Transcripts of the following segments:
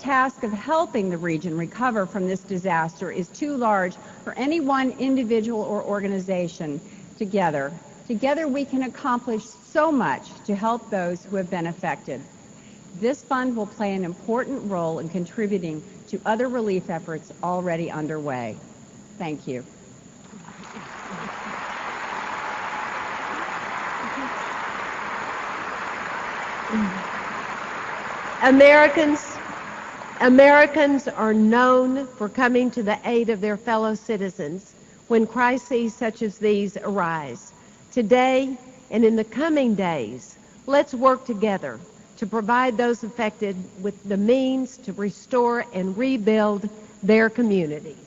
task of helping the region recover from this disaster is too large for any one individual or organization. Together we can accomplish so much to help those who have been affected. This fund will play an important role in contributing to other relief efforts already underway. Thank you. Americans are known for coming to the aid of their fellow citizens when crises such as these arise. Today and in the coming days, let's work together to provide those affected with the means to restore and rebuild their communities.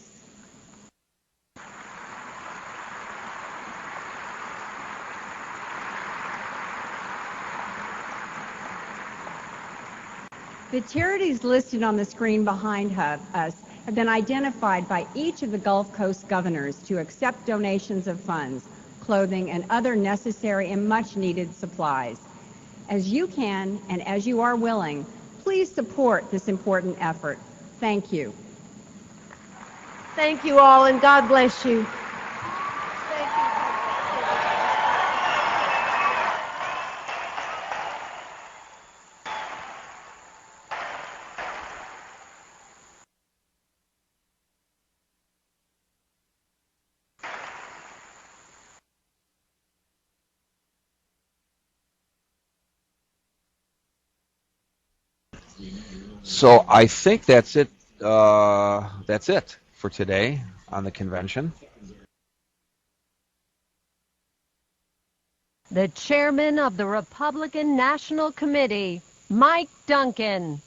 The charities listed on the screen behind us have been identified by each of the Gulf Coast governors to accept donations of funds, clothing, and other necessary and much-needed supplies. As you can and as you are willing, please support this important effort. Thank you. Thank you all, and God bless you. So I think that's it. That's it for today on the convention. The chairman of the Republican National Committee, Mike Duncan.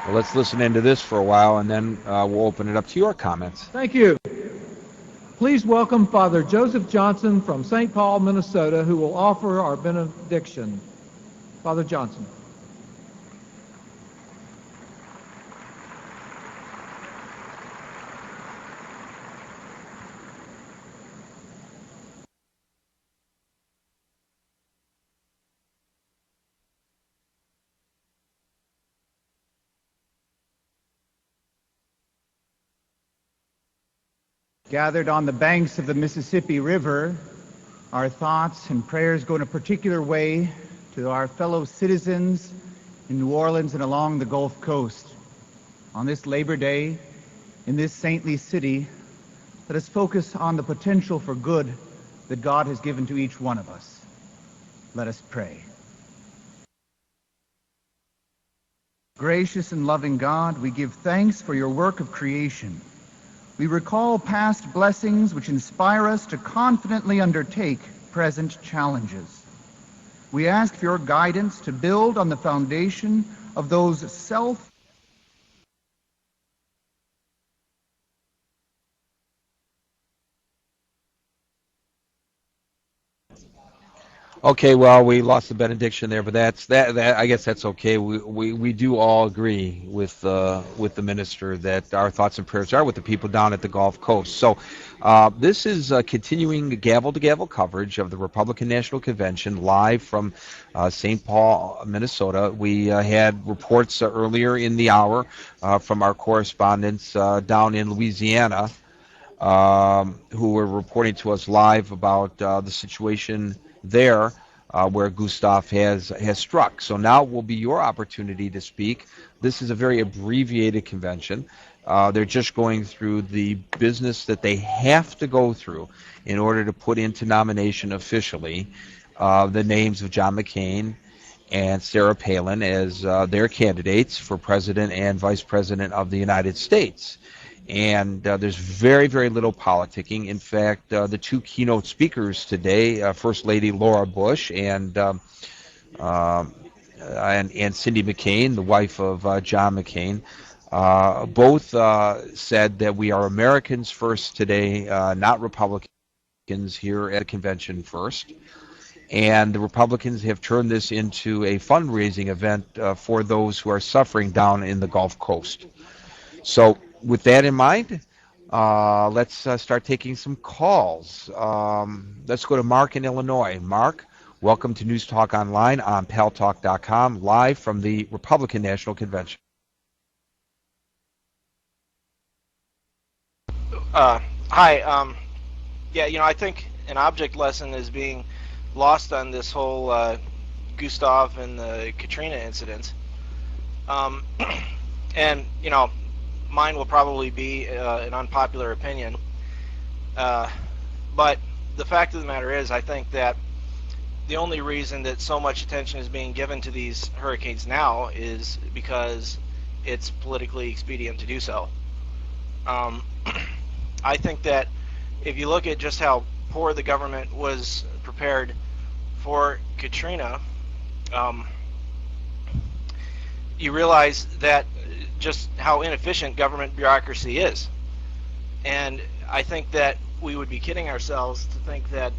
Well, let's listen into this for a while, and then we'll open it up to your comments. Thank you. Please welcome Father Joseph Johnson from St. Paul, Minnesota, who will offer our benediction. Father Johnson. Gathered on the banks of the Mississippi River, our thoughts and prayers go in a particular way to our fellow citizens in New Orleans and along the Gulf Coast. On this Labor Day, in this saintly city, let us focus on the potential for good that God has given to each one of us. Let us pray. Gracious and loving God, we give thanks for your work of creation. We recall past blessings which inspire us to confidently undertake present challenges. We ask for your guidance to build on the foundation of those Okay, well, we lost the benediction there, but that I guess that's okay. We do all agree with the minister that our thoughts and prayers are with the people down at the Gulf Coast. So this is continuing gavel-to-gavel coverage of the Republican National Convention live from St. Paul, Minnesota. We had reports earlier in the hour from our correspondents down in Louisiana who were reporting to us live about the situation there where Gustav has struck. So now will be your opportunity to speak. This is a very abbreviated convention. They're just going through the business that they have to go through in order to put into nomination officially the names of John McCain and Sarah Palin as their candidates for President and Vice President of the United States. And there's very, very little politicking. In fact, the two keynote speakers today, First Lady Laura Bush and Cindy McCain, the wife of John McCain, both said that we are Americans first today, not Republicans here at the convention first. And the Republicans have turned this into a fundraising event for those who are suffering down in the Gulf Coast. So with that in mind, let's start taking some calls. Let's go to Mark in Illinois. Mark, Welcome to News Talk Online on Paltalk.com, live from the Republican National Convention. Hi. Yeah, I think an object lesson is being lost on this whole Gustav and the Katrina incident. And, mine will probably be an unpopular opinion. But the fact of the matter is, I think that the only reason that so much attention is being given to these hurricanes now is because it's politically expedient to do so. I think that if you look at just how poor the government was prepared for Katrina, you realize that just how inefficient government bureaucracy is. And I think that we would be kidding ourselves to think that,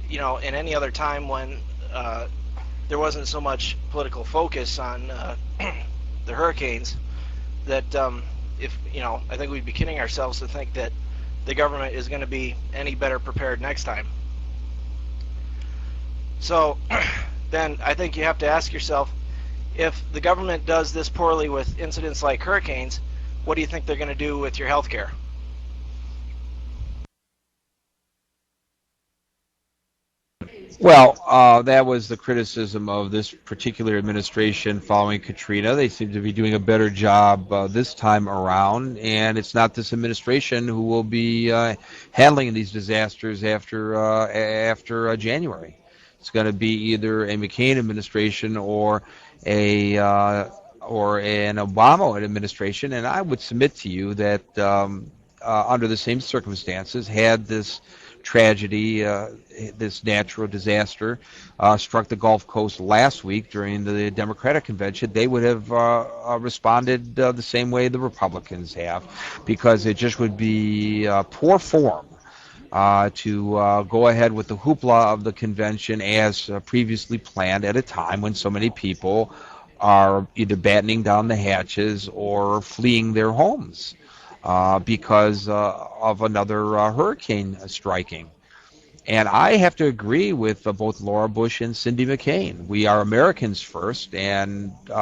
in any other time when there wasn't so much political focus on the hurricanes, that I think we'd be kidding ourselves to think that the government is going to be any better prepared next time. So then I think you have to ask yourself, if the government does this poorly with incidents like hurricanes, what do you think they're going to do with your health care? Well, that was the criticism of this particular administration following Katrina. They seem to be doing a better job this time around, and it's not this administration who will be handling these disasters after January. It's going to be either a McCain administration or an Obama administration, and I would submit to you that under the same circumstances, had this tragedy, this natural disaster struck the Gulf Coast last week during the Democratic convention, they would have responded the same way the Republicans have, because it just would be poor form to go ahead with the hoopla of the convention as previously planned at a time when so many people are either battening down the hatches or fleeing their homes because of another hurricane striking. And I have to agree with both Laura Bush and Cindy McCain. We are Americans first, and